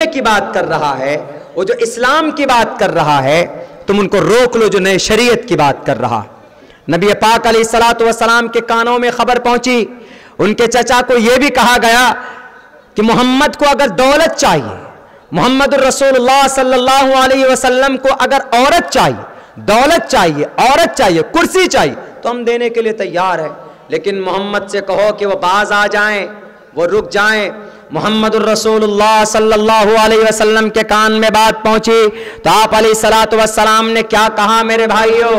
की बात कर रहा है, वो जो इस्लाम की बात कर रहा है, तुम उनको रोक लो जो नए शरीयत की बात कर रहा है। नबी पाक अलैहिस्सलातु वस्सलाम के कानों में खबर पहुंची, उनके चचा को यह भी कहा गया कि मोहम्मद को अगर दौलत चाहिए, मोहम्मद रसूलुल्लाह सल्लल्लाहु अलैहि वसल्लम को अगर औरत चाहिए, दौलत चाहिए, औरत चाहिए, कुर्सी चाहिए, तो हम देने के लिए तैयार है, लेकिन मोहम्मद से कहो कि वो बाज आ जाएं, वो रुक जाएं। मोहम्मद रसूलुल्लाह सल्लल्लाहु अलैहि वसल्लम के कान में बात पहुंची तो आप अलैहिस्सलातु वस्सलाम ने क्या कहा, मेरे भाइयों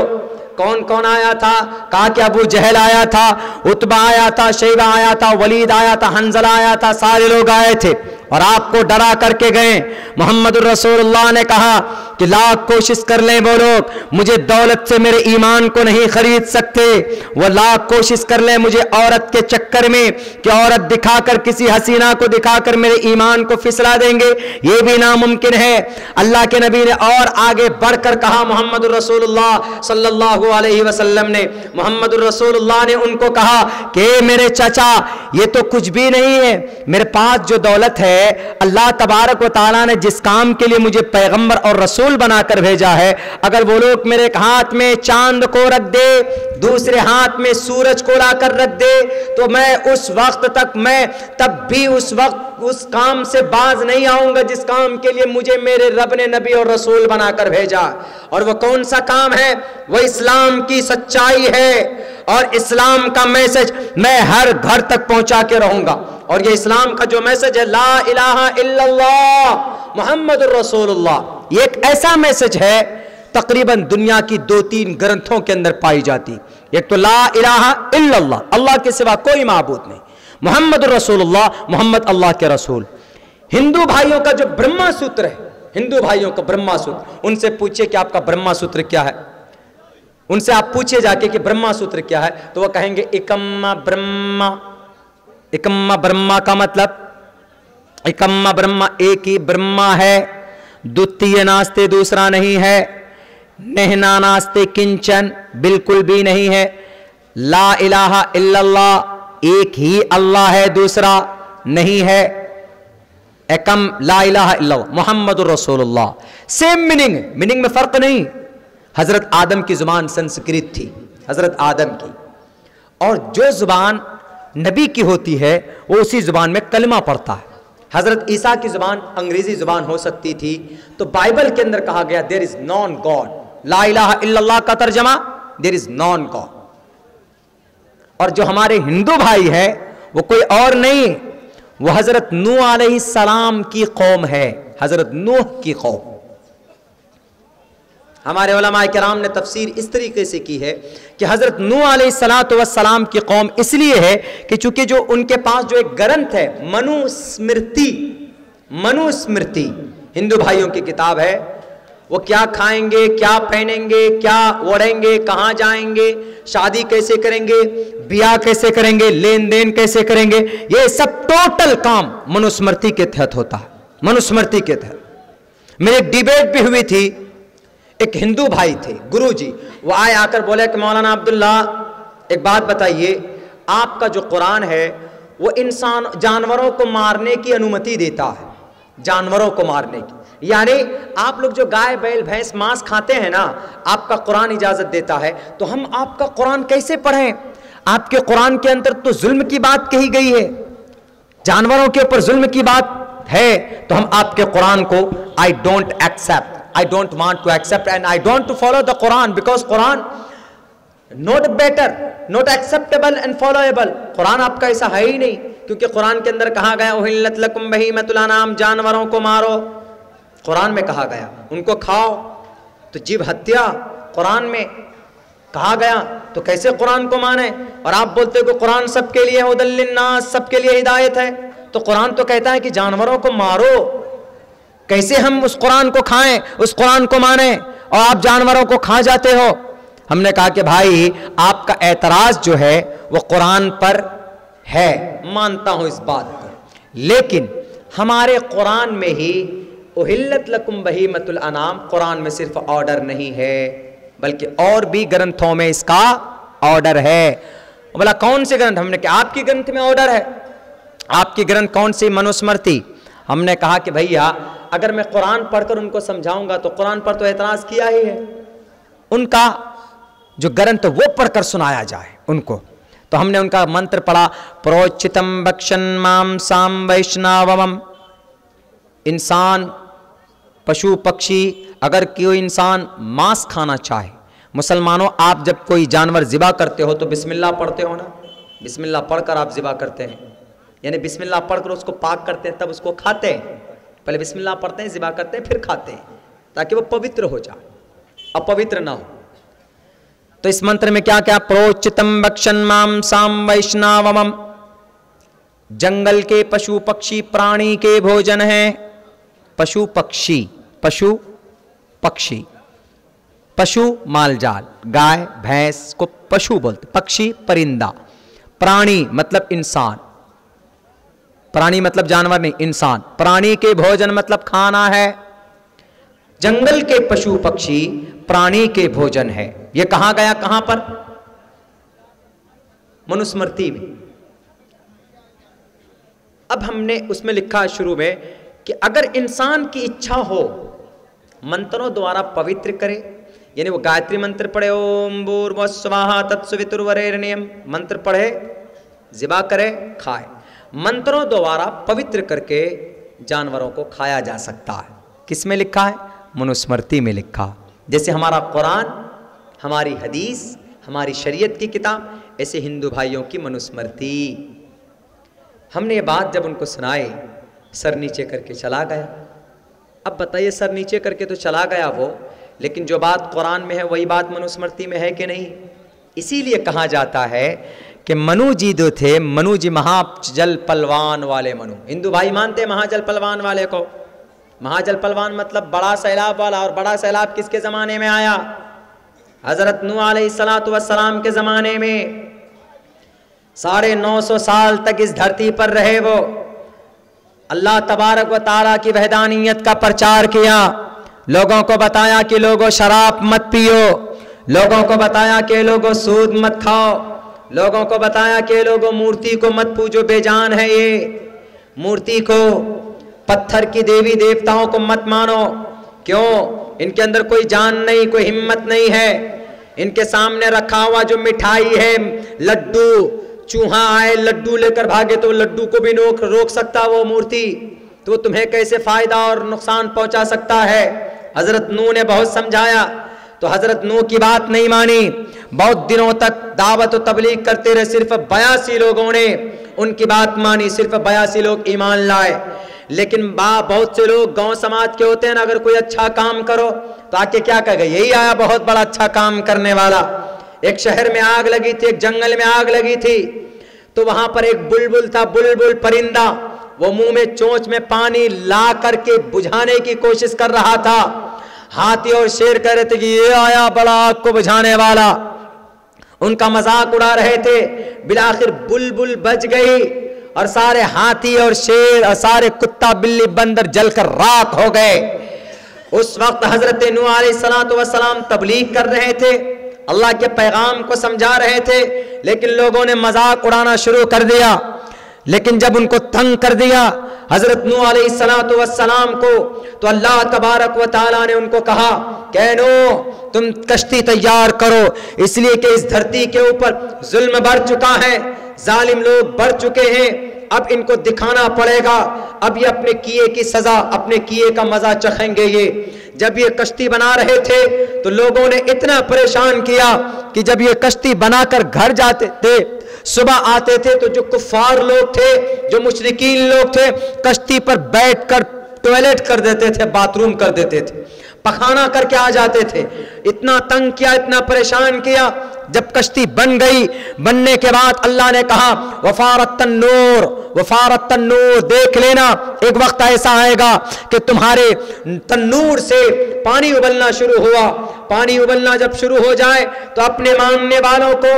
कौन कौन आया था? कहा कि अबू जहल आया था, उतबा आया था, शैबा आया था, वलीद आया था, हंजला आया था, सारे लोग आए थे और आपको डरा करके गए। मोहम्मद रसूलुल्लाह ने कहा कि लाख कोशिश कर लें वो लोग, मुझे दौलत से मेरे ईमान को नहीं खरीद सकते। वो लाख कोशिश कर लें मुझे औरत के चक्कर में कि औरत दिखाकर, किसी हसीना को दिखाकर मेरे ईमान को फिसला देंगे, ये भी नामुमकिन है। अल्लाह के नबी ने और आगे बढ़कर कहा, मोहम्मद रसूलुल्लाह सल्लल्लाहु अलैहि वसल्लम ने, मोहम्मद रसूलुल्लाह ने उनको कहा कि मेरे चाचा, ये तो कुछ भी नहीं है, मेरे पास जो दौलत है, अल्लाह तबारक व तआला ने जिस काम के लिए मुझे पैगंबर और रसूल बनाकर भेजा है, अगर वो लोग मेरे एक हाथ में चांद को रख दे, दूसरे हाथ में सूरज को लाकर रख दे, तो मैं उस वक्त तक, मैं तब भी उस वक्त उस काम से बाज नहीं आऊंगा जिस काम के लिए मुझे मेरे रब ने नबी और रसूल बनाकर भेजा। और वो कौन सा काम है? वो इस्लाम की सच्चाई है और इस्लाम का मैसेज मैं हर घर तक पहुंचा के रहूंगा। और ये इस्लाम का जो मैसेज है, ला इलाहा इल्लल्लाह मुहम्मदुर रसूलुल्लाह, ये एक ऐसा मैसेज है तकरीबन दुनिया की 2-3 ग्रंथों के अंदर पाई जाती। एक तो ला इलाहा इल्लल्लाह, अल्लाह के सिवा कोई माबूद नहीं, मुहम्मदुर रसूलुल्लाह, मोहम्मद अल्लाह के रसूल। हिंदू भाइयों का जो ब्रह्मा सूत्र है, हिंदू भाइयों का ब्रह्मा सूत्र, उनसे पूछिए कि आपका ब्रह्मा सूत्र क्या है। उनसे आप पूछिए जाके कि ब्रह्मा सूत्र क्या है, तो वह कहेंगे एकम्मा ब्रह्मा। एकम्मा ब्रह्मा का मतलब, एकम्मा ब्रह्मा, एक ही ब्रह्मा है, द्वितीय नास्ते दूसरा नहीं है, नहना नास्ते किंचन बिल्कुल भी नहीं है, ला इलाहा इल्लल्लाह एक ही अल्लाह है, दूसरा नहीं है, एकम ला इलाहा इल्लल्लाह मुहम्मदुर रसूलुल्लाह। सेम मीनिंग, मीनिंग में फर्क नहीं। हजरत आदम की जुबान संस्कृत थी, हजरत आदम की, और जो जुबान नबी की होती है वो उसी जुबान में कलमा पढ़ता है। हजरत ईसा की जुबान अंग्रेजी जुबान हो सकती थी, तो बाइबल के अंदर कहा गया देयर इज नॉन गॉड, ला इलाहा इल्लल्लाह का तर्जमा देयर इज नॉन गॉड। और जो हमारे हिंदू भाई है वो कोई और नहीं, वो हजरत नूह अलैहिस्सलाम की कौम है, हजरत नूह की कौम। हमारे उलमाए किराम ने तफसीर इस तरीके से की है कि हजरत नूह अलैहिस्सलातु वस्सलाम की कौम इसलिए है कि चूंकि जो उनके पास जो एक ग्रंथ है, मनुस्मृति, मनुस्मृति हिंदू भाइयों की किताब है, वो क्या खाएंगे, क्या पहनेंगे, क्या ओढ़ेंगे, कहाँ जाएंगे, शादी कैसे करेंगे, ब्याह कैसे करेंगे, लेन देन कैसे करेंगे, ये सब टोटल काम मनुस्मृति के तहत होता है, मनुस्मृति के तहत। मेरी एक डिबेट भी हुई थी, एक हिंदू भाई थे, गुरुजी, वो आए आकर बोले कि मौलाना अब्दुल्ला एक बात बताइए, आपका जो कुरान है वो इंसान, जानवरों को मारने की अनुमति देता है, जानवरों को मारने की, यानी आप लोग जो गाय बैल भैंस मांस खाते हैं ना, आपका कुरान इजाजत देता है, तो हम आपका कुरान कैसे पढ़ें? आपके कुरान के अंदर तो जुल्म की बात कही गई है, जानवरों के ऊपर जुल्म की बात है, तो हम आपके कुरान को I don't accept, I don't want to accept and I don't to follow the Quran because Quran not better, not acceptable and followable। Quran आपका ऐसा है ही नहीं, क्योंकि कुरान के अंदर कहा गया उहिल्लत लकुम बहीमतुल अनाम, जानवरों को मारो, कुरान में कहा गया, उनको खाओ, तो जीव हत्या कुरान में कहा गया, तो कैसे कुरान को माने? और आप बोलते हो कि कुरान सबके लिए हुदल लिन्नास, सबके लिए हिदायत है, तो कुरान तो कहता है कि जानवरों को मारो, कैसे हम उस कुरान को खाएं, उस कुरान को माने, और आप जानवरों को खा जाते हो? हमने कहा कि भाई आपका एतराज जो है वो कुरान पर है, मानता हूं इस बात पर, लेकिन हमारे कुरान में ही उहिल्लत लकुम बहीमतुल अनाम, कुरान में सिर्फ ऑर्डर नहीं है बल्कि और भी ग्रंथों में इसका ऑर्डर है। बोला कौन से ग्रंथ? हमने कहा आपकी ग्रंथ में ऑर्डर है। आपकी ग्रंथ कौन सी? मनुस्मृति। हमने कहा कि भैया अगर मैं कुरान पढ़कर उनको समझाऊंगा तो कुरान पर तो एतराज किया ही है, उनका जो ग्रंथ वो पढ़कर सुनाया जाए उनको। तो हमने उनका मंत्र पढ़ा, प्रोचितम भक्षण माम साम वैष्णवम। इंसान, पशु पक्षी, अगर कोई इंसान मांस खाना चाहे, मुसलमानों आप जब कोई जानवर ज़िबा करते हो तो बिस्मिल्लाह पढ़ते हो ना, बिस्मिल्लाह पढ़कर आप ज़िबा करते हैं, यानी बिस्मिल्लाह पढ़कर उसको पाक करते हैं तब उसको खाते हैं। पहले बिस्मिल्लाह पढ़ते हैं, ज़िबा करते हैं, फिर खाते हैं ताकि वो पवित्र हो जाए, अपवित्र ना हो। तो इस मंत्र में क्या क्या, प्रोचितम भक्षण माम साम वैष्णवम, जंगल के पशु पक्षी प्राणी के भोजन है। पशु पक्षी, पशु पक्षी, पशु मालजाल, गाय भैंस को पशु बोलते, पक्षी परिंदा, प्राणी मतलब इंसान, प्राणी मतलब जानवर नहीं, इंसान, प्राणी के भोजन मतलब खाना है। जंगल के पशु पक्षी प्राणी के भोजन है। यह कहां गया, कहां पर, मनुस्मृति में। अब हमने उसमें लिखा शुरू में कि अगर इंसान की इच्छा हो मंत्रों द्वारा पवित्र करे, यानी वो गायत्री मंत्र पढ़े, ओम भूर्भुवः स्वः तत्सवितुर्वरेण्यम मंत्र पढ़े, ज़िबा करे, खाए, मंत्रों द्वारा पवित्र करके जानवरों को खाया जा सकता है। किसमें लिखा है, मनुस्मृति में लिखा। जैसे हमारा कुरान, हमारी हदीस, हमारी शरीयत की किताब, ऐसे हिंदू भाइयों की मनुस्मृति। हमने ये बात जब उनको सुनाई, सर नीचे करके चला गया। अब बताइए, सर नीचे करके तो चला गया वो, लेकिन जो बात कुरान में है वही बात मनुस्मृति में है कि नहीं? इसीलिए कहा जाता है कि मनु जी जो थे, मनु जी महाजल पलवान वाले मनु। हिंदू भाई मानते हैं महाजल पलवान वाले को। महाजल पलवान मतलब बड़ा सैलाब वाला। और बड़ा सैलाब किसके ज़माने में आया? हज़रत नूह अलैहिस्सलातु वस्सलाम के ज़माने में। 950 साल तक इस धरती पर रहे वो। अल्लाह तबारक व तआला की वहदानियत का प्रचार किया, लोगों को बताया कि लोगों शराब मत पियो, लोगों को बताया कि लोगों सूद मत खाओ, लोगों को बताया कि लोगों मूर्ति को मत पूजो, बेजान है ये मूर्ति को, पत्थर की देवी देवताओं को मत मानो। क्यों? इनके अंदर कोई जान नहीं, कोई हिम्मत नहीं है। इनके सामने रखा हुआ जो मिठाई है, लड्डू, चूहा आए लड्डू लेकर भागे तो लड्डू को भी रोक सकता वो मूर्ति, तो तुम्हें कैसे फायदा और नुकसान पहुंचा सकता है। हजरत नूह ने बहुत समझाया तो हजरत नूह की बात नहीं मानी। बहुत दिनों तक दावत और तबलीग करते रहे, सिर्फ 82 लोगों ने उनकी बात मानी, सिर्फ 82 लोग ईमान लाए। लेकिन बहुत से लोग गांव समाज के होते हैं ना, अगर कोई अच्छा काम करो तो आके क्या कहेगा, यही आया बहुत बड़ा अच्छा काम करने वाला। एक शहर में आग लगी थी, एक जंगल में आग लगी थी, तो वहां पर एक बुलबुल था, बुलबुल परिंदा, वो मुंह में चोंच में पानी ला करके बुझाने की कोशिश कर रहा था। हाथी और शेर कह रहे थे कि ये आया बड़ा आग को बुझाने वाला, उनका मजाक उड़ा रहे थे। बिलाखिर बुलबुल बच गई और सारे हाथी और शेर और सारे कुत्ता बिल्ली बंदर जलकर राख हो गए। उस वक्त हजरत नूह अलैहिस्सलातु वस्सलाम तबलीग कर रहे थे, अल्लाह के पैगाम को समझा रहे थे, लेकिन लोगों ने मजाक उड़ाना शुरू कर दिया। लेकिन जब उनको तंग कर दिया हजरत नूह अलैहिस्सलातु वस्सलाम को, तो अल्लाह तबारक व तआला ने उनको कहा कि नूह तुम कश्ती तैयार करो, इसलिए कि इस धरती के ऊपर जुल्म बढ़ चुका है, जालिम लोग बढ़ चुके हैं, अब इनको दिखाना पड़ेगा। अब ये अपने किए की सजा, अपने किए का मजा चखेंगे। ये जब ये कश्ती बना रहे थे तो लोगों ने इतना परेशान किया कि जब ये कश्ती बनाकर घर जाते थे, सुबह आते थे तो जो कुफ्फार लोग थे, जो मुशरिकीन लोग थे, कश्ती पर बैठकर टॉयलेट कर देते थे, बाथरूम कर देते थे, पखाना करके आ जाते थे। इतना तंग किया, इतना परेशान किया। जब कश्ती बन गई, बनने के बाद अल्लाह ने कहा वफारत तन्नूर, वफारत तन्नूर, देख लेना एक वक्त ऐसा आएगा कि तुम्हारे तन्नूर से पानी उबलना शुरू हुआ। पानी उबलना जब शुरू हो जाए तो अपने मानने वालों को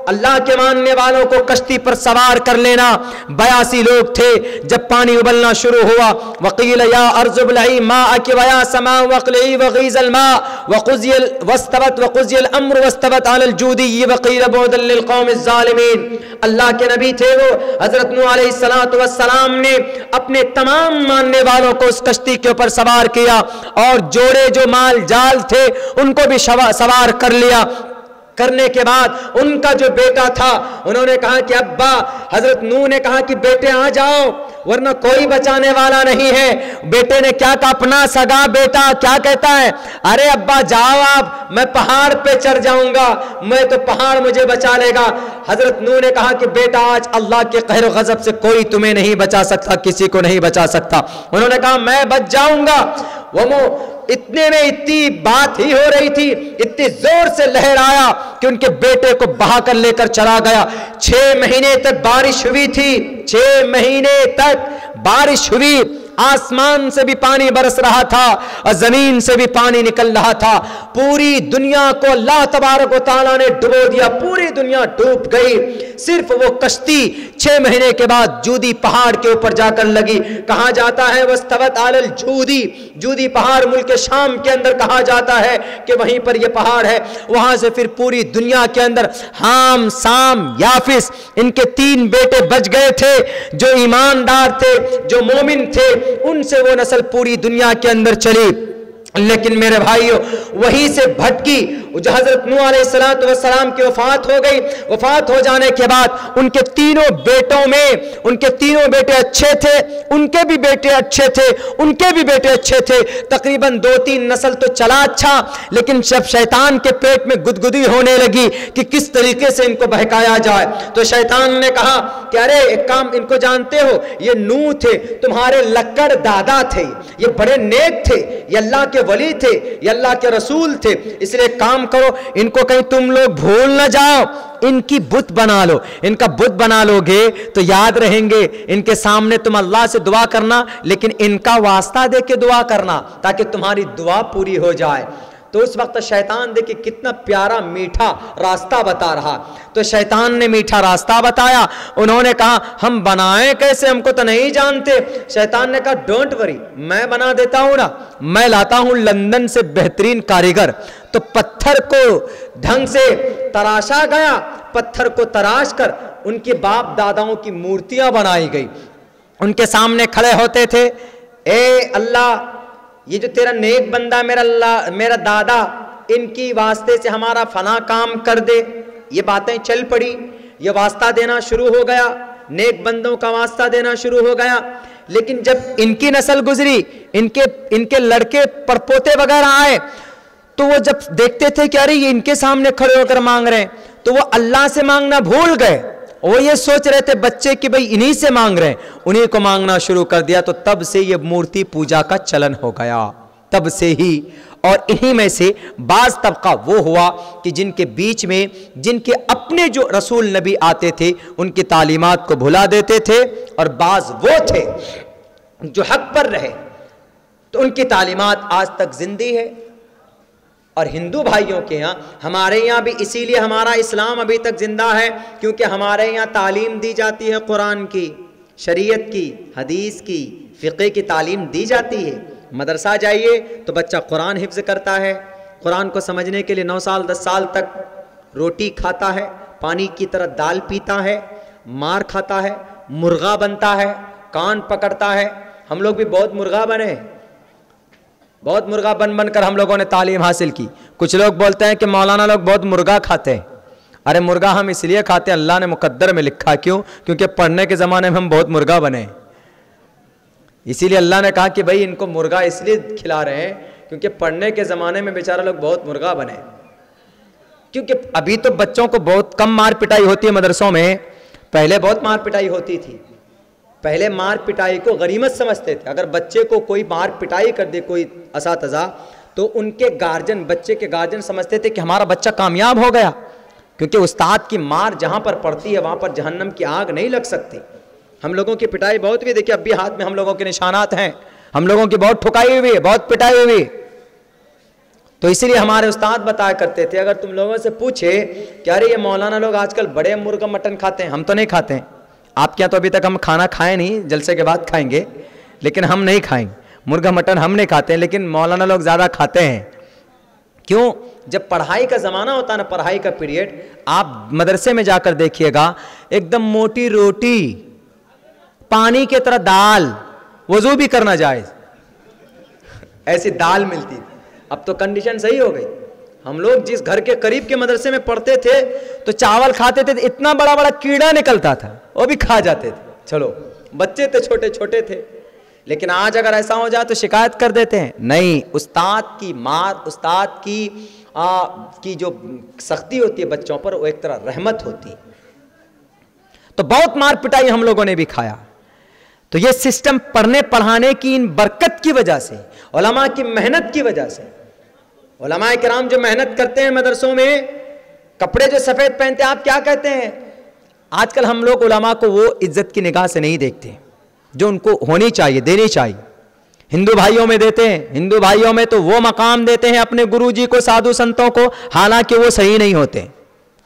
अल्लाह के मानने वालों को कश्ती पर सवार कर लेना। 82 लोग थे। जब पानी उबलना शुरू हुआ, वकील या अर्जुबलई माअकी व या समा वक़ली वग़ीज़ल मा वक़ुज़ियल वस्तवत वक़ुज़ियल अम्र वस्तवत अलल जूदी वक़ील बुअदल लिल क़ौमिज़ ज़ालिमीन। अल्लाह के नबी थे वो, हज़रत नूह अलैहिस्सलातु वस्सलाम ने अपने तमाम मानने वालों को उस कश्ती के ऊपर सवार किया और जोड़े जो माल जाल थे उनको भी सवार कर लिया। करने के बाद उनका जो बेटा था, उन्होंने कहा कि अब्बा, हजरत नूह ने कहा कि बेटे आ जाओ वरना कोई बचाने वाला नहीं है। बेटे ने क्या कहा, अपना सगा बेटा क्या कहता है, अरे अब्बा जाओ आप, मैं पहाड़ पे चढ़ जाऊंगा, मैं तो पहाड़ मुझे बचा लेगा। हजरत नूह ने कहा कि बेटा आज अल्लाह के कहर गजब से कोई तुम्हें नहीं बचा सकता, किसी को नहीं बचा सकता। उन्होंने कहा मैं बच जाऊंगा। वो इतने में इतनी बात ही हो रही थी, इतनी जोर से लहर आया कि उनके बेटे को बहा कर लेकर चला गया। 6 महीने तक बारिश हुई थी, 6 महीने तक बारिश हुई। आसमान से भी पानी बरस रहा था और जमीन से भी पानी निकल रहा था। पूरी दुनिया को अल्लाह तबारक व तआला ने डुबो दिया, पूरी दुनिया डूब गई। सिर्फ वो कश्ती 6 महीने के बाद जूदी पहाड़ के ऊपर जाकर लगी। कहा जाता है वस्तवत अलल जूदी, जूदी पहाड़ मुल्क शाम के अंदर कहा जाता है कि वहीं पर यह पहाड़ है। वहां से फिर पूरी दुनिया के अंदर हाम, साम, याफिस, इनके 3 बेटे बच गए थे जो ईमानदार थे, जो मोमिन थे। उनसे वो नस्ल पूरी दुनिया के अंदर चली। लेकिन मेरे भाइयों, वहीं से भटकी। जो हजरत नूह अलैहिस्सलातु वस्सलाम की वफात हो गई, वफात हो जाने के बाद उनके तीनों बेटों में, उनके तीनों बेटे अच्छे थे, उनके भी बेटे अच्छे थे, उनके भी बेटे अच्छे थे। तकरीबन 2-3 नस्ल तो चला अच्छा, लेकिन जब शैतान के पेट में गुदगुदी होने लगी कि किस तरीके से इनको बहकाया जाए, तो शैतान ने कहा कि अरे एक काम, इनको जानते हो, ये नूह थे, तुम्हारे लक्कड़ दादा थे, ये बड़े नेक थे, ये अल्लाह के वली थे, ये अल्लाह के रसूल थे, इसलिए काम करो, इनको कहीं तुम लोग भूल ना जाओ, इनकी बुत बना लो। इनका बुत बना लोगे तो याद रहेंगे। इनके सामने तुम अल्लाह से दुआ करना, लेकिन इनका वास्ता दे के दुआ करना ताकि तुम्हारी दुआ पूरी हो जाए। तो उस वक्त शैतान देखिए कितना प्यारा मीठा रास्ता बता रहा। तो शैतान ने मीठा रास्ता बताया। उन्होंने कहा हम बनाएं कैसे, हमको तो नहीं जानते। शैतान ने कहा डोंट वरी, मैं बना देता हूं ना, मैं लाता हूं लंदन से बेहतरीन कारीगर। तो पत्थर को ढंग से तराशा गया, पत्थर को तराश कर उनके बाप दादाओं की मूर्तियां बनाई गई। उनके सामने खड़े होते थे, ए अल्लाह, ये जो तेरा नेक बंदा मेरा दादा, इनकी वास्ते से हमारा फना काम कर दे। ये बातें चल पड़ी, ये वास्ता देना शुरू हो गया, नेक बंदों का वास्ता देना शुरू हो गया। लेकिन जब इनकी नस्ल गुजरी, इनके लड़के परपोते वगैरह आए, तो वो जब देखते थे कि अरे ये इनके सामने खड़े होकर मांग रहे हैं, तो वो अल्लाह से मांगना भूल गए। वो ये सोच रहे थे बच्चे कि भाई इन्हीं से मांग रहे हैं, उन्हीं को मांगना शुरू कर दिया। तो तब से ये मूर्ति पूजा का चलन हो गया, तब से ही। और इन्हीं में से बाज तबका वो हुआ कि जिनके बीच में जिनके अपने जो रसूल नबी आते थे उनकी तालीमात को भुला देते थे, और बाज वो थे जो हक पर रहे, तो उनकी तालीमात आज तक जिंदी है। और हिंदू भाइयों के यहाँ, हमारे यहाँ भी इसीलिए हमारा इस्लाम अभी तक जिंदा है, क्योंकि हमारे यहाँ तालीम दी जाती है, कुरान की, शरीयत की, हदीस की, फ़िक़्ह की तालीम दी जाती है। मदरसा जाइए तो बच्चा कुरान हिफ्ज़ करता है, कुरान को समझने के लिए 9 साल 10 साल तक रोटी खाता है, पानी की तरह दाल पीता है, मार खाता है, मुर्गा बनता है, कान पकड़ता है। हम लोग भी बहुत मुर्गा बने, बहुत मुर्गा बन कर हम लोगों ने तालीम हासिल की। कुछ लोग बोलते हैं कि मौलाना लोग बहुत मुर्गा खाते हैं। अरे मुर्गा हम इसलिए खाते हैं, अल्लाह ने मुकद्दर में लिखा, क्यों? क्योंकि पढ़ने के ज़माने में हम बहुत मुर्गा बने, इसीलिए अल्लाह ने कहा कि भाई इनको मुर्गा इसलिए खिला रहे हैं क्योंकि पढ़ने के ज़माने में बेचारा लोग बहुत मुर्गा बने। क्योंकि अभी तो बच्चों को बहुत कम मार पिटाई होती है मदरसों में, पहले बहुत मार पिटाई होती थी। पहले मार पिटाई को गनीमत समझते थे। अगर बच्चे को कोई मार पिटाई कर दे कोई असातिज़ा, तो उनके गार्जियन, बच्चे के गार्जियन समझते थे कि हमारा बच्चा कामयाब हो गया, क्योंकि उस्ताद की मार जहाँ पर पड़ती है वहाँ पर जहन्नम की आग नहीं लग सकती। हम लोगों की पिटाई बहुत हुई, देखिए अब भी हाथ में हम लोगों के निशानात हैं, हम लोगों की बहुत ठुकाई हुई है, बहुत पिटाई हुई। तो इसलिए हमारे उस्ताद बताया करते थे, अगर तुम लोगों से पूछे कि अरे ये मौलाना लोग आजकल बड़े मुर्गा मटन खाते हैं, हम तो नहीं खाते हैं, आपके यहाँ तो अभी तक हम खाना खाए नहीं, जलसे के बाद खाएंगे, लेकिन हम नहीं खाएंगे मुर्गा मटन, हम नहीं खाते हैं, लेकिन मौलाना लोग ज़्यादा खाते हैं। क्यों? जब पढ़ाई का ज़माना होता है ना, पढ़ाई का पीरियड, आप मदरसे में जाकर देखिएगा, एकदम मोटी रोटी, पानी की तरह दाल, वजू भी करना जायज़, ऐसी दाल मिलती। अब तो कंडीशन सही हो गई। हम लोग जिस घर के करीब के मदरसे में पढ़ते थे तो चावल खाते थे, इतना बड़ा बड़ा कीड़ा निकलता था, वो भी खा जाते थे। चलो बच्चे थे, छोटे छोटे थे, लेकिन आज अगर ऐसा हो जाए तो शिकायत कर देते हैं। नहीं, उस्ताद की मार, उस्ताद की जो सख्ती होती है बच्चों पर, वो एक तरह रहमत होती है। तो बहुत मार पिटाई हम लोगों ने भी खाया। तो ये सिस्टम पढ़ने पढ़ाने की इन बरकत की वजह से, उलमा की मेहनत की वजह से, उलमा किराम जो मेहनत करते हैं मदरसों में, कपड़े जो सफ़ेद पहनते हैं, आप क्या कहते हैं? आजकल हम लोग उलमा को वो इज्जत की निगाह से नहीं देखते जो उनको होनी चाहिए, देनी चाहिए। हिंदू भाइयों में देते हैं, हिंदू भाइयों में तो वो मकाम देते हैं अपने गुरुजी को, साधु संतों को, हालांकि वो सही नहीं होते।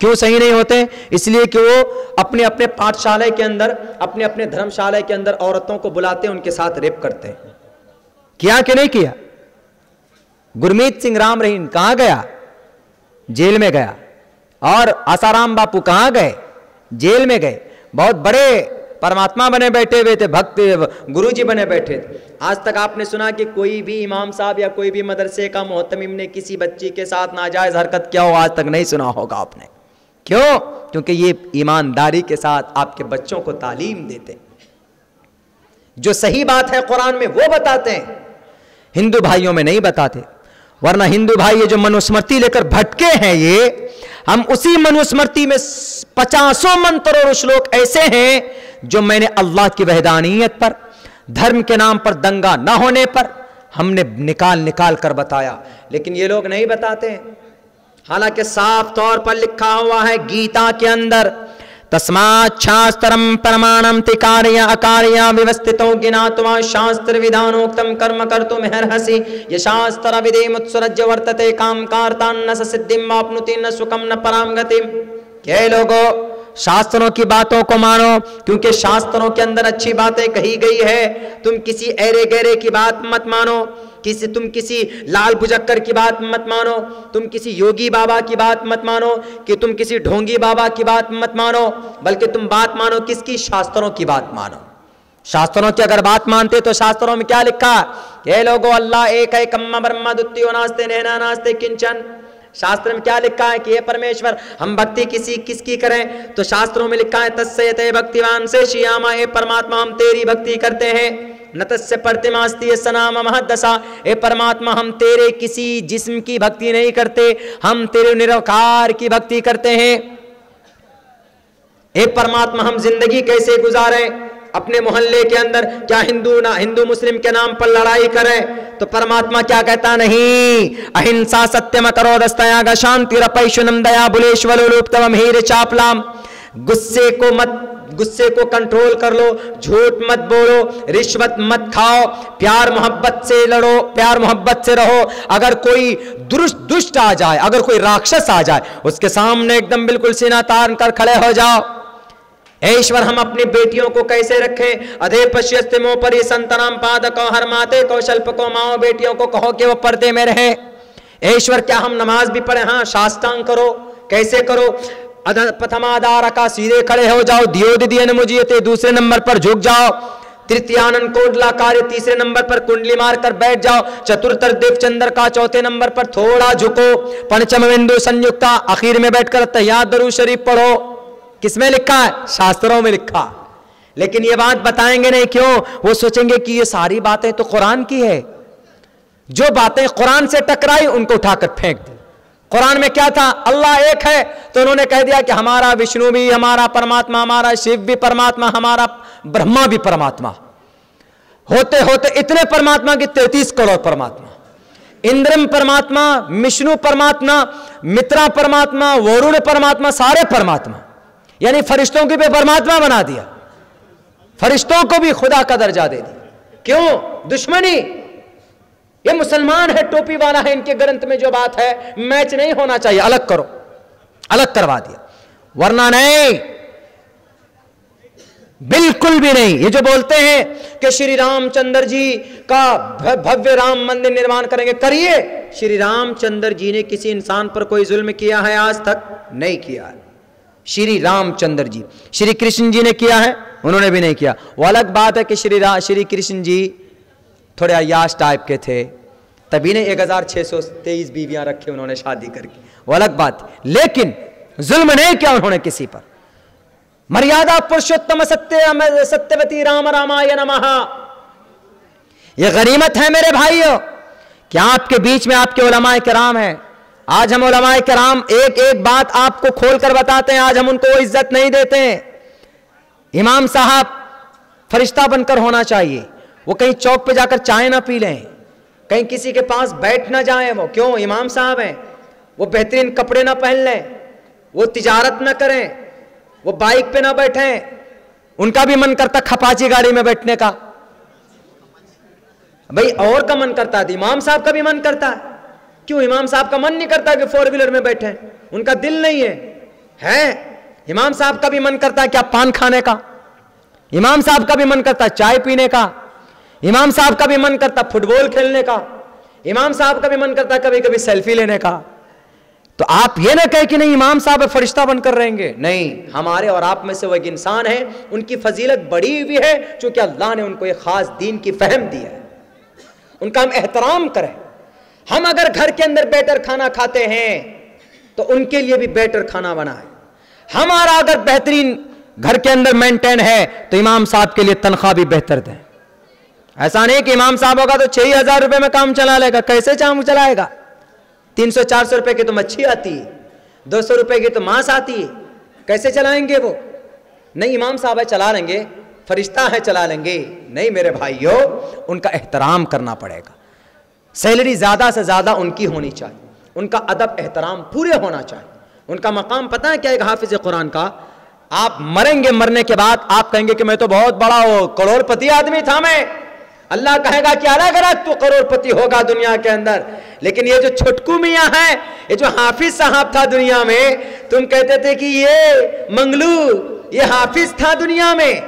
क्यों सही नहीं होते? इसलिए कि वो अपने अपने पाठशाला के अंदर, अपने अपने धर्मशाला के अंदर औरतों को बुलाते हैं, उनके साथ रेप करते हैं। किया कि नहीं किया? गुरमीत सिंह राम रहीम कहां गया? जेल में गया। और आसाराम बापू कहां गए? जेल में गए। बहुत बड़े परमात्मा बने बैठे हुए थे, भक्त गुरुजी बने बैठे थे। आज तक आपने सुना कि कोई भी इमाम साहब या कोई भी मदरसे का मोहतमिम ने किसी बच्ची के साथ नाजायज हरकत किया हो? आज तक नहीं सुना होगा आपने। क्यों? क्योंकि ये ईमानदारी के साथ आपके बच्चों को तालीम देते, जो सही बात है कुरान में वो बताते हैं, हिंदू भाइयों में नहीं बताते। वरना हिंदू भाई ये जो मनुस्मृति लेकर भटके हैं, ये हम उसी मनुस्मृति में 50 मंत्र और श्लोक ऐसे हैं जो मैंने अल्लाह की वहदानियत पर, धर्म के नाम पर दंगा ना होने पर हमने निकाल निकाल कर बताया, लेकिन ये लोग नहीं बताते हैं। हालांकि साफ तौर पर लिखा हुआ है गीता के अंदर, तस्मात् शास्त्रम प्रमाणम तिकार्य अकार्य व्यवस्थितो ज्ञात्वा शास्त्र विधानोक्तम कर्म कर्तुम हर्हसि ये शास्त्र विधिमुत्सृज्य वर्तते काम कार्तान्न स सिद्धिम वाप्नुति न सुखम न पराम गतिम। क्या लोगों, शास्त्रों की बातों को मानो, क्योंकि शास्त्रों के अंदर अच्छी बातें कही गई है। तुम किसी ऐरे गहरे की बात मत मानो, तुम किसी लाल बुजक्कर की बात मत मानो, तुम किसी योगी बाबा की बात मत मानो, कि तुम किसी ढोंगी बाबा की बात मत मानो, बल्कि तुम बात मानो किसकी? शास्त्रों की बात मानो। शास्त्रों की अगर बात मानते तो शास्त्रों में क्या लिखा? ये लोगो अल्लाह एक है, कम्मा ब्रह्मा द्वितीयो नास्ते नैना नास्ते किंचन। शास्त्र में क्या लिखा है कि ये परमेश्वर, हम भक्ति किसकी करें? तो शास्त्रों में लिखा है तस्से भक्तिवान से श्यामा, ए परमात्मा हम तेरी भक्ति करते हैं। नतस्य प्रतिमास्ती सनाम महदशा, ए परमात्मा हम तेरे किसी जिस्म की भक्ति नहीं करते, हम तेरे निरवकार की भक्ति करते हैं। ए परमात्मा हम जिंदगी कैसे गुजारें? अपने मोहल्ले के अंदर क्या हिंदू मुस्लिम के नाम पर लड़ाई करें? तो परमात्मा क्या कहता? नहीं, अहिंसा सत्यम करो दस्तयाग शांति रपैशुनम दया बुलेश्वलोलुप्तम हीर चापलाम। गुस्से को कंट्रोल कर लो, झूठ मत बोलो, रिश्वत मत खाओ, प्यार मोहब्बत से लड़ो, प्यार मोहब्बत से रहो। अगर कोई दुष्ट आ जाए, अगर कोई राक्षस आ जाए, उसके सामने एकदम बिल्कुल सीना तान कर खड़े हो जाओ। ईश्वर हम अपनी बेटियों को कैसे रखें? अधे पश्यस्ते मो परि संतनाम पादको हर माते कौशल्प को माओ, बेटियों को कहो कि वो पर्दे में रहे। ईश्वर क्या हम नमाज भी पढ़े? हाँ, साष्टांग करो। कैसे करो? प्रथमाधार का सीधे खड़े हो जाओ, दियो दियन मुझियते दूसरे नंबर पर झुक जाओ, तृतीयानन कोडला कार्य तीसरे नंबर पर कुंडली मारकर बैठ जाओ, चतुर्थ देव चंद्र का चौथे नंबर पर थोड़ा झुको, पंचम बिंदु संयुक्ता आखिर में बैठकर तहियात दरूद शरीफ पढ़ो। किसमें लिखा है? शास्त्रों में लिखा। लेकिन ये बात बताएंगे नहीं। क्यों? वो सोचेंगे कि ये सारी बातें तो कुरान की है। जो बातें कुरान से टकराई उनको उठाकर फेंक दी। कुरान में क्या था? अल्लाह एक है, तो उन्होंने कह दिया कि हमारा विष्णु भी हमारा परमात्मा, हमारा शिव भी परमात्मा, हमारा ब्रह्मा भी परमात्मा। होते होते इतने परमात्मा की 33 करोड़ परमात्मा। इंद्रम परमात्मा, विष्णु परमात्मा, मित्रा परमात्मा, वरुण परमात्मा, सारे परमात्मा। यानी फरिश्तों को भी परमात्मा बना दिया, फरिश्तों को भी खुदा का दर्जा दे दिया। क्यों? दुश्मनी। ये मुसलमान है, टोपी वाला है, इनके ग्रंथ में जो बात है मैच नहीं होना चाहिए, अलग करो, अलग करवा दिया। वरना नहीं, बिल्कुल भी नहीं। ये जो बोलते हैं कि श्री रामचंद्र जी का भव्य राम मंदिर निर्माण करेंगे, करिए। श्री रामचंद्र जी ने किसी इंसान पर कोई जुल्म किया है आज तक? नहीं किया। श्री रामचंद्र जी, श्री कृष्ण जी ने किया है? उन्होंने भी नहीं किया। वो अलग बात है कि श्री कृष्ण जी थोड़े अय्याश टाइप के थे, तभी ने 1623 बीवियां रखी उन्होंने शादी करके, वो अलग बात। लेकिन जुल्म नहीं किया उन्होंने किसी पर। मर्यादा पुरुषोत्तम सत्यवती राम रामाय नमः। यह गनीमत है मेरे भाइयों, क्या आपके बीच में आपके उलमाए किराम हैं। आज हम उलमाए किराम एक एक बात आपको खोलकर बताते हैं, आज हम उनको वो इज्जत नहीं देते हैं। इमाम साहब फरिश्ता बनकर होना चाहिए। वो कहीं चौक पे जाकर चाय ना पी लें, कहीं किसी के पास बैठ ना जाएं। वो क्यों? इमाम साहब हैं। वो बेहतरीन कपड़े ना पहन लें, वो तिजारत ना करें, वो बाइक पे ना बैठें। उनका भी मन करता खपाची गाड़ी में बैठने का, भाई और का मन करता है, इमाम साहब का भी मन करता है। क्यों इमाम साहब का मन नहीं करता कि 4 व्हीलर में बैठे? उनका दिल नहीं है? इमाम साहब का भी मन करता है क्या पान खाने का? इमाम साहब का भी मन करता है चाय पीने का? इमाम साहब का भी मन करता फुटबॉल खेलने का? इमाम साहब का भी मन करता कभी कभी सेल्फी लेने का? तो आप ये ना कहे कि नहीं इमाम साहब फरिश्ता बनकर रहेंगे। नहीं, हमारे और आप में से वो एक इंसान है, उनकी फजीलत बड़ी हुई है क्योंकि अल्लाह ने उनको एक खास दीन की फहम दी है, उनका हम एहतराम करें। हम अगर घर के अंदर बेटर खाना खाते हैं तो उनके लिए भी बेटर खाना बनाए। हमारा अगर बेहतरीन घर के अंदर मेंटेन है तो इमाम साहब के लिए तनख्वाह भी बेहतर दें। ऐसा नहीं कि इमाम साहब होगा तो 6000 रुपए में काम चला लेगा। कैसे काम चलाएगा? 300-400 रुपए की तो मच्छी आती है, 200 रुपए की तो मांस आती है, कैसे चलाएंगे वो? नहीं, इमाम साहब है चला लेंगे, फरिश्ता है चला लेंगे। नहीं मेरे भाइयों, उनका एहतराम करना पड़ेगा। सैलरी ज्यादा से ज्यादा उनकी होनी चाहिए, उनका अदब एहतराम पूरे होना चाहिए। उनका मकाम पता है क्या? एक हाफिज कुरान का। आप मरेंगे, मरने के बाद आप कहेंगे कि मैं तो बहुत बड़ा करोड़पति आदमी था मैं। अल्लाह कहेगा कि अलग अलग तू करोड़पति होगा दुनिया के अंदर, लेकिन ये जो छोटकू मियाँ है, ये जो हाफिज साहब था दुनिया में, तुम कहते थे कि ये मंगलू, ये हाफिज था दुनिया में।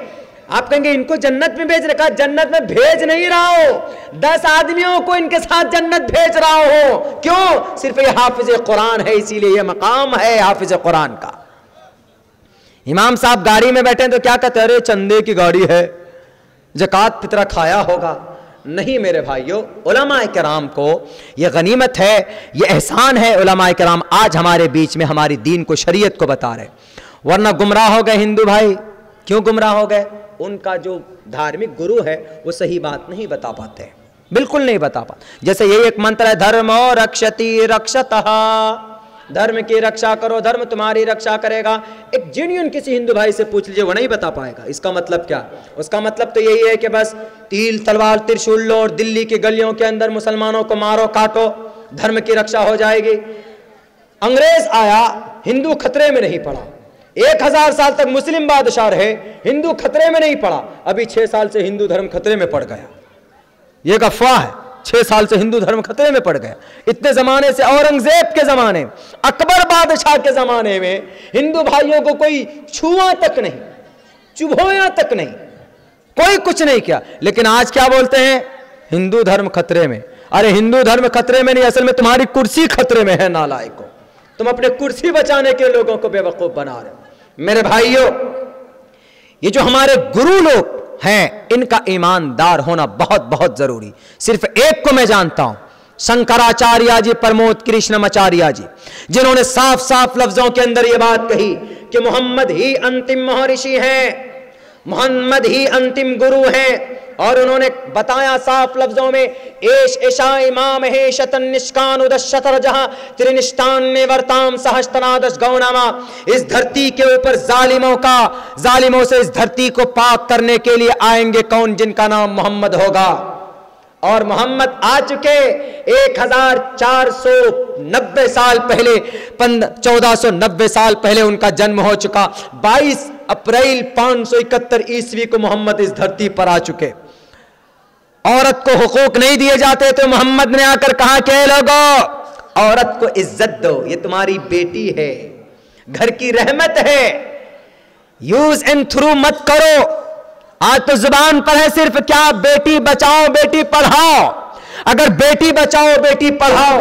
आप कहेंगे इनको जन्नत में भेज रखा। जन्नत में भेज नहीं रहा हो, 10 आदमियों को इनके साथ जन्नत भेज रहा हो। क्यों? सिर्फ ये हाफिज कुरान है, इसीलिए ये मकाम है हाफिज कुरान का। इमाम साहब गाड़ी में बैठे तो क्या कहते हैं? अरे चंदे की गाड़ी है, ज़कात फितरा खाया होगा। नहीं मेरे भाइयों, उलमाए किराम को यह गनीमत है, यह एहसान है। उलमाए किराम आज हमारे बीच में हमारी दीन को, शरीयत को बता रहे। वरना गुमराह हो गए हिंदू भाई। क्यों गुमराह हो गए? उनका जो धार्मिक गुरु है वो सही बात नहीं बता पाते, बिल्कुल नहीं बता पाते। जैसे यही एक मंत्र है, धर्मो रक्षति रक्षतः, धर्म की रक्षा करो, धर्म तुम्हारी रक्षा करेगा। एक जेन्युइन किसी हिंदू भाई से पूछ लीजिए, वो नहीं बता पाएगा इसका मतलब क्या। उसका मतलब तो यही है कि बस तीर तलवार त्रिशूल लो और दिल्ली की गलियों के अंदर मुसलमानों को मारो काटो, धर्म की रक्षा हो जाएगी। अंग्रेज आया, हिंदू खतरे में नहीं पड़ा। 1000 साल तक मुस्लिम बादशाह रहे, हिंदू खतरे में नहीं पड़ा। अभी 6 साल से हिंदू धर्म खतरे में पड़ गया। यह एक अफवाह है, 6 साल से हिंदू धर्म खतरे में पड़ गया। इतने जमाने से, औरंगजेब के जमाने, अकबर बादशाह के जमाने में हिंदू भाइयों को कोई छुआ तक नहीं, चुभोया तक नहीं, कोई कुछ नहीं किया। लेकिन आज क्या बोलते हैं? हिंदू धर्म खतरे में। अरे हिंदू धर्म खतरे में नहीं, असल में तुम्हारी कुर्सी खतरे में है नालायकों। तुम अपने कुर्सी बचाने के लोगों को बेवकूफ बना रहे हो। मेरे भाइयों, ये जो हमारे गुरु लोग हैं, इनका ईमानदार होना बहुत बहुत जरूरी। सिर्फ एक को मैं जानता हूं, शंकराचार्य जी, प्रमोद कृष्णमाचार्य जी, जिन्होंने साफ साफ लफ्जों के अंदर यह बात कही कि मोहम्मद ही अंतिम महर्षि हैं, मोहम्मद ही अंतिम गुरु हैं। और उन्होंने बताया साफ लफ्जों में, एश ऐशा इमाम है शतन निष्कान उदशतर जहां त्रिनिष्ठान में वर्ताम सहस्त्रादश गौनामा। इस धरती के ऊपर जालिमों से इस धरती को पाक करने के लिए आएंगे कौन? जिनका नाम मोहम्मद होगा। और मोहम्मद आ चुके 1490 साल पहले, 1490 साल पहले उनका जन्म हो चुका। 22 अप्रैल 571 ईस्वी को मोहम्मद इस धरती पर आ चुके। औरत को हुकूक नहीं दिए जाते, तो मोहम्मद ने आकर कहा कि लोगों, औरत को इज्जत दो, ये तुम्हारी बेटी है, घर की रहमत है, यूज एंड थ्रू मत करो। आज तो जुबान पर है सिर्फ क्या, बेटी बचाओ बेटी पढ़ाओ। अगर बेटी बचाओ बेटी पढ़ाओ